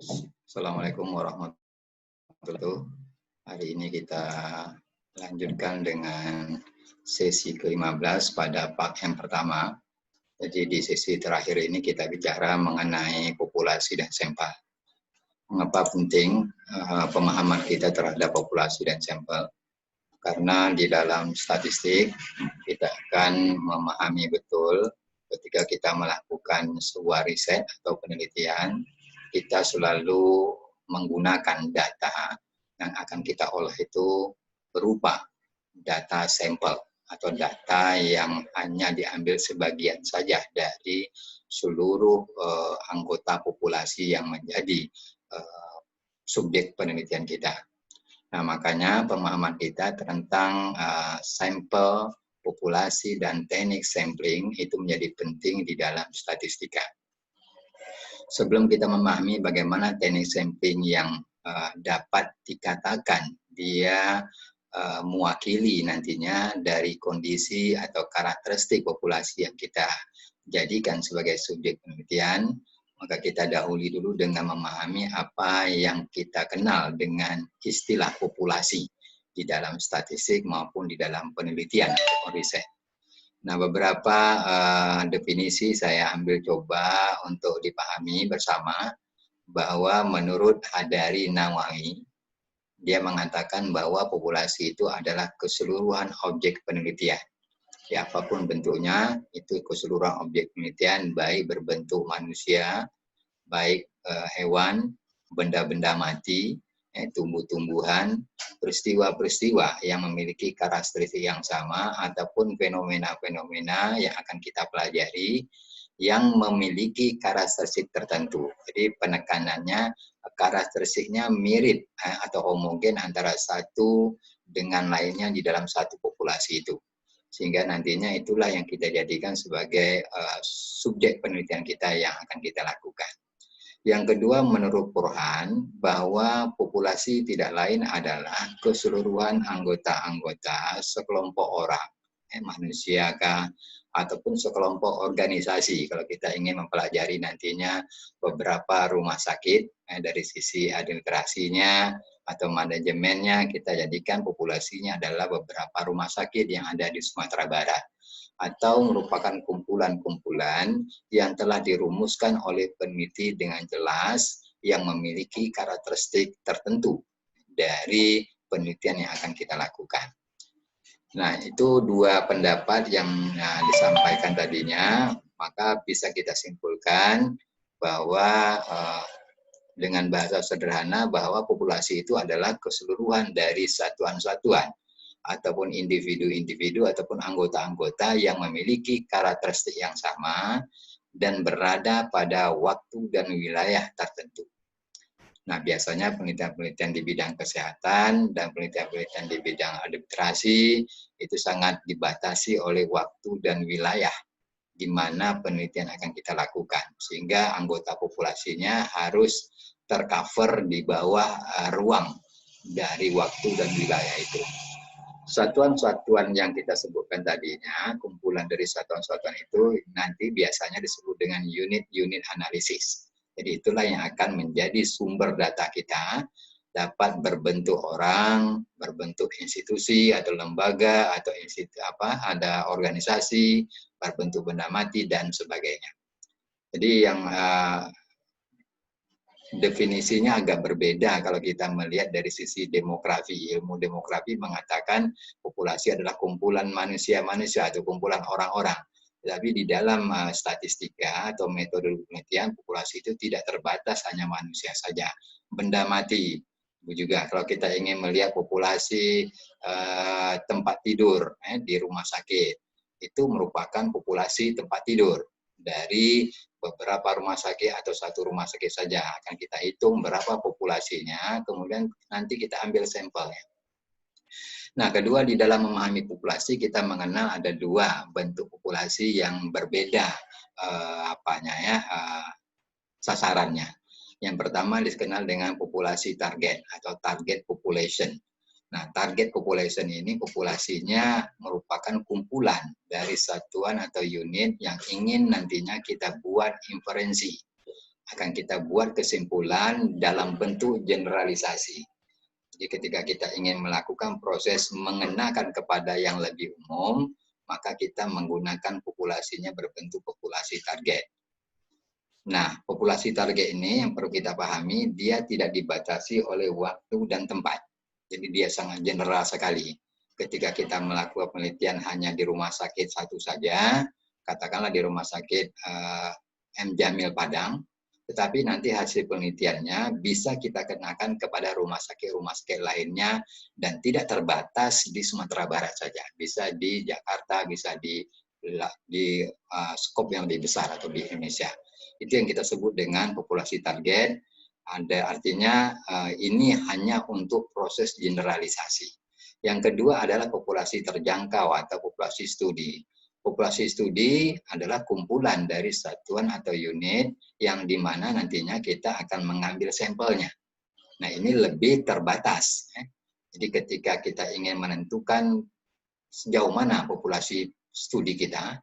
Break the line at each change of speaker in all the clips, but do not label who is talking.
Assalamualaikum warahmatullahi wabarakatuh. Hari ini kita lanjutkan dengan sesi ke-15 pada part yang pertama. Jadi di sesi terakhir ini kita bicara mengenai populasi dan sampel. Mengapa penting pemahaman kita terhadap populasi dan sampel? Karena di dalam statistik kita akan memahami betul ketika kita melakukan sebuah riset atau penelitian, kita selalu menggunakan data yang akan kita olah itu berupa data sampel atau data yang hanya diambil sebagian saja dari seluruh anggota populasi yang menjadi subjek penelitian kita. Nah, makanya pemahaman kita tentang sampel, populasi, dan teknik sampling itu menjadi penting di dalam statistika. Sebelum kita memahami bagaimana teknik sampling yang dapat dikatakan dia mewakili nantinya dari kondisi atau karakteristik populasi yang kita jadikan sebagai subjek penelitian, maka kita dahului dulu dengan memahami apa yang kita kenal dengan istilah populasi di dalam statistik maupun di dalam penelitian atau riset. Nah, beberapa definisi saya ambil coba untuk dipahami bersama bahwa menurut Hadari Nawawi, dia mengatakan bahwa populasi itu adalah keseluruhan objek penelitian. Ya, apapun bentuknya, itu keseluruhan objek penelitian, baik berbentuk manusia, baik hewan, benda-benda mati, tumbuh-tumbuhan, peristiwa-peristiwa yang memiliki karakteristik yang sama, ataupun fenomena-fenomena yang akan kita pelajari yang memiliki karakteristik tertentu. Jadi penekanannya, karakteristiknya mirip atau homogen antara satu dengan lainnya di dalam satu populasi itu. Sehingga nantinya itulah yang kita jadikan sebagai subjek penelitian kita yang akan kita lakukan. Yang kedua, menurut Burhan, bahwa populasi tidak lain adalah keseluruhan anggota-anggota sekelompok orang, manusia kah, ataupun sekelompok organisasi. Kalau kita ingin mempelajari nantinya beberapa rumah sakit, dari sisi administrasinya atau manajemennya, kita jadikan populasinya adalah beberapa rumah sakit yang ada di Sumatera Barat, atau merupakan kumpulan-kumpulan yang telah dirumuskan oleh peneliti dengan jelas yang memiliki karakteristik tertentu dari penelitian yang akan kita lakukan. Nah, itu dua pendapat yang disampaikan tadinya, maka bisa kita simpulkan bahwa dengan bahasa sederhana bahwa populasi itu adalah keseluruhan dari satuan-satuan ataupun individu-individu ataupun anggota-anggota yang memiliki karakteristik yang sama dan berada pada waktu dan wilayah tertentu. Nah, biasanya penelitian-penelitian di bidang kesehatan dan penelitian-penelitian di bidang administrasi itu sangat dibatasi oleh waktu dan wilayah di mana penelitian akan kita lakukan, sehingga anggota populasinya harus tercover di bawah ruang dari waktu dan wilayah itu. Satuan-satuan yang kita sebutkan tadinya, kumpulan dari satuan-satuan itu nanti biasanya disebut dengan unit-unit analisis. Jadi itulah yang akan menjadi sumber data kita, dapat berbentuk orang, berbentuk institusi atau lembaga atau ada organisasi, berbentuk benda mati dan sebagainya. Jadi yang definisinya agak berbeda kalau kita melihat dari sisi demografi. Ilmu demografi mengatakan populasi adalah kumpulan manusia-manusia atau kumpulan orang-orang. Tapi di dalam statistika atau metode penelitian, populasi itu tidak terbatas hanya manusia saja. Benda mati juga, kalau kita ingin melihat populasi tempat tidur di rumah sakit, itu merupakan populasi tempat tidur dari beberapa rumah sakit atau satu rumah sakit saja. Akan kita hitung berapa populasinya, kemudian nanti kita ambil sampelnya. Nah, kedua, di dalam memahami populasi kita mengenal ada dua bentuk populasi yang berbeda sasarannya. Yang pertama dikenal dengan populasi target atau target population. Nah, target population ini populasinya merupakan kumpulan dari satuan atau unit yang ingin nantinya kita buat inferensi akan kita buat kesimpulan dalam bentuk generalisasi. Jadi ketika kita ingin melakukan proses mengenakan kepada yang lebih umum, maka kita menggunakan populasinya berbentuk populasi target. Nah, populasi target ini yang perlu kita pahami, dia tidak dibatasi oleh waktu dan tempat. Jadi dia sangat general sekali. Ketika kita melakukan penelitian hanya di rumah sakit satu saja, katakanlah di rumah sakit M. Jamil Padang, tetapi nanti hasil penelitiannya bisa kita kenakan kepada rumah sakit lainnya dan tidak terbatas di Sumatera Barat saja. Bisa di Jakarta, bisa di skop yang lebih besar atau di Indonesia. Itu yang kita sebut dengan populasi target. Ada artinya ini hanya untuk proses generalisasi. Yang kedua adalah populasi terjangkau atau populasi studi. Populasi studi adalah kumpulan dari satuan atau unit yang di mana nantinya kita akan mengambil sampelnya. Nah, ini lebih terbatas. Jadi ketika kita ingin menentukan sejauh mana populasi studi kita,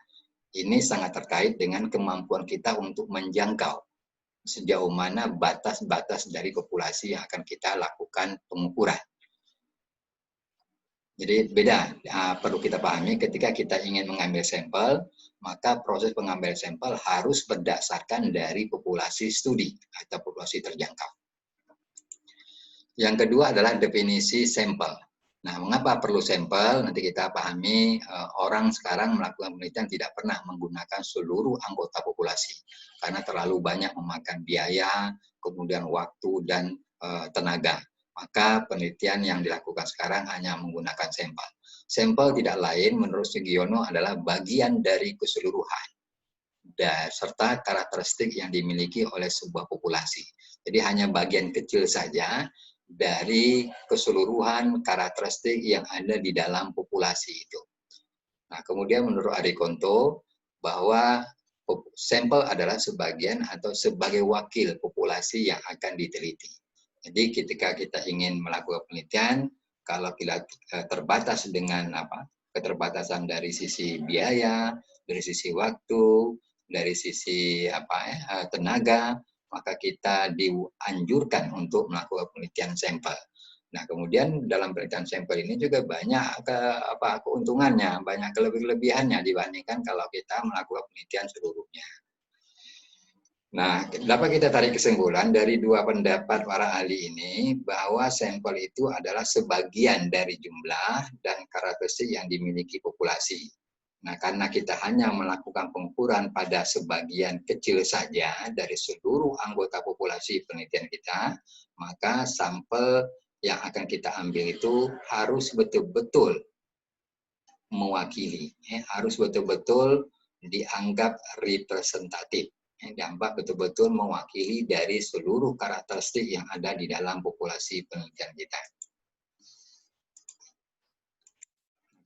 ini sangat terkait dengan kemampuan kita untuk menjangkau sejauh mana batas-batas dari populasi yang akan kita lakukan pengukuran. Jadi beda, perlu kita pahami ketika kita ingin mengambil sampel, maka proses pengambilan sampel harus berdasarkan dari populasi studi atau populasi terjangkau. Yang kedua adalah definisi sampel. Nah, mengapa perlu sampel? Nanti kita pahami orang sekarang melakukan penelitian tidak pernah menggunakan seluruh anggota populasi karena terlalu banyak memakan biaya, kemudian waktu dan tenaga. Maka penelitian yang dilakukan sekarang hanya menggunakan sampel. Sampel tidak lain menurut Sugiono adalah bagian dari keseluruhan serta karakteristik yang dimiliki oleh sebuah populasi. Jadi hanya bagian kecil saja dari keseluruhan karakteristik yang ada di dalam populasi itu. Nah, kemudian menurut Arikonto bahwa sampel adalah sebagian atau sebagai wakil populasi yang akan diteliti. Jadi ketika kita ingin melakukan penelitian, kalau kita terbatas dengan keterbatasan dari sisi biaya, dari sisi waktu, dari sisi tenaga, maka kita dianjurkan untuk melakukan penelitian sampel. Nah, kemudian dalam penelitian sampel ini juga banyak keuntungannya, banyak kelebihannya dibandingkan kalau kita melakukan penelitian seluruhnya. Nah, dapat kita tarik kesimpulan dari dua pendapat para ahli ini bahwa sampel itu adalah sebagian dari jumlah dan karakteristik yang dimiliki populasi. Nah, karena kita hanya melakukan pengukuran pada sebagian kecil saja dari seluruh anggota populasi penelitian kita, maka sampel yang akan kita ambil itu harus betul-betul mewakili, harus betul-betul dianggap representatif. Dampak betul-betul mewakili dari seluruh karakteristik yang ada di dalam populasi penelitian kita.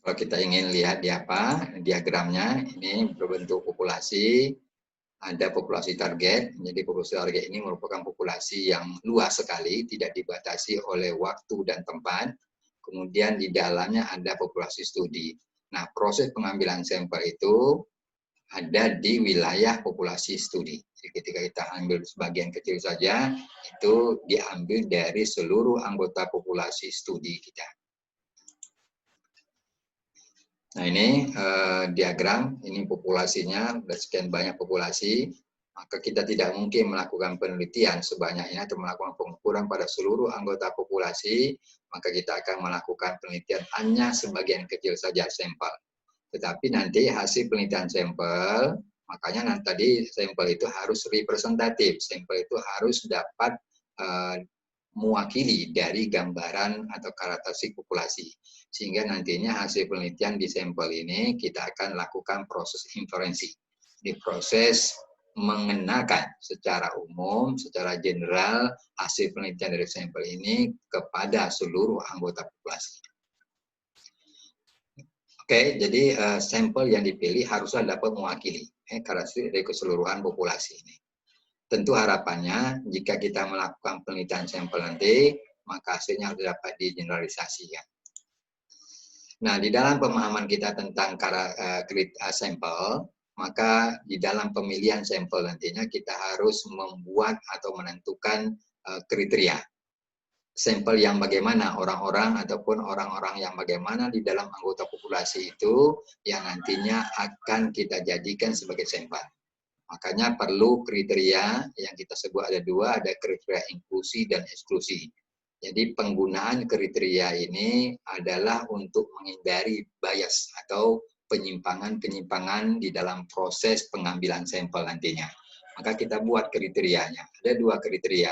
Kalau kita ingin lihat di diagramnya, ini berbentuk populasi, ada populasi target. Jadi populasi target ini merupakan populasi yang luas sekali, tidak dibatasi oleh waktu dan tempat. Kemudian di dalamnya ada populasi studi. Nah, proses pengambilan sampel itu ada di wilayah populasi studi. Jadi ketika kita ambil sebagian kecil saja, itu diambil dari seluruh anggota populasi studi kita. Nah, ini diagram, ini populasinya, ada sekian banyak populasi, maka kita tidak mungkin melakukan penelitian sebanyak ini atau melakukan pengukuran pada seluruh anggota populasi, maka kita akan melakukan penelitian hanya sebagian kecil saja sampel. Tetapi nanti hasil penelitian sampel, makanya tadi sampel itu harus representatif, sampel itu harus dapat mewakili dari gambaran atau karakteristik populasi. Sehingga nantinya hasil penelitian di sampel ini kita akan lakukan proses inferensi. Di proses mengenakan secara umum, secara general hasil penelitian dari sampel ini kepada seluruh anggota populasi. Oke, jadi sampel yang dipilih haruslah dapat mewakili karakteristik dari keseluruhan populasi ini. Tentu harapannya jika kita melakukan penelitian sampel nanti, maka hasilnya harus dapat digeneralisasikan. Nah, di dalam pemahaman kita tentang sampel, maka di dalam pemilihan sampel nantinya kita harus membuat atau menentukan kriteria. Sampel yang bagaimana, orang-orang ataupun orang-orang yang bagaimana di dalam anggota populasi itu yang nantinya akan kita jadikan sebagai sampel. Makanya perlu kriteria yang kita sebut ada dua, ada kriteria inklusi dan eksklusi. Jadi penggunaan kriteria ini adalah untuk menghindari bias atau penyimpangan-penyimpangan di dalam proses pengambilan sampel nantinya. Maka kita buat kriterianya. Ada dua kriteria.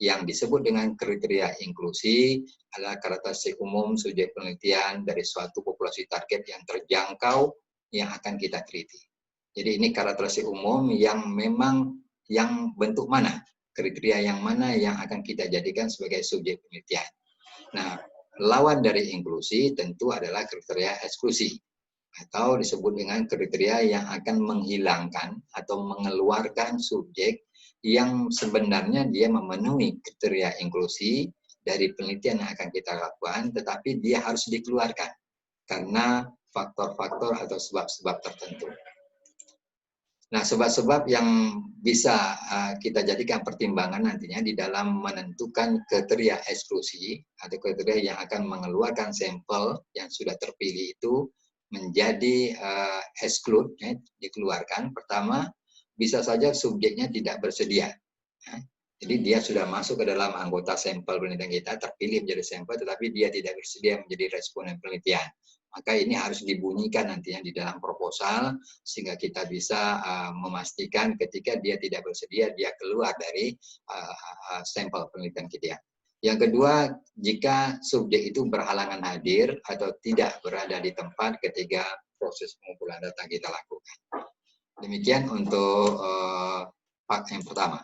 Yang disebut dengan kriteria inklusi adalah karakteristik umum subjek penelitian dari suatu populasi target yang terjangkau yang akan kita teliti. Jadi ini karakteristik umum yang memang yang bentuk mana, kriteria yang mana yang akan kita jadikan sebagai subjek penelitian. Nah, lawan dari inklusi tentu adalah kriteria eksklusi atau disebut dengan kriteria yang akan menghilangkan atau mengeluarkan subjek yang sebenarnya dia memenuhi kriteria inklusi dari penelitian yang akan kita lakukan, tetapi dia harus dikeluarkan karena faktor-faktor atau sebab-sebab tertentu. Nah, sebab-sebab yang bisa kita jadikan pertimbangan nantinya di dalam menentukan kriteria eksklusi atau kriteria yang akan mengeluarkan sampel yang sudah terpilih itu menjadi exclude, ya, dikeluarkan. Pertama, bisa saja subjeknya tidak bersedia. Ya. Jadi dia sudah masuk ke dalam anggota sampel penelitian kita, terpilih menjadi sampel, tetapi dia tidak bersedia menjadi responden penelitian. Maka ini harus dibunyikan nantinya di dalam proposal, sehingga kita bisa memastikan ketika dia tidak bersedia, dia keluar dari sampel penelitian kita. Yang kedua, jika subjek itu berhalangan hadir atau tidak berada di tempat ketika proses pengumpulan data kita lakukan. Demikian untuk part yang pertama.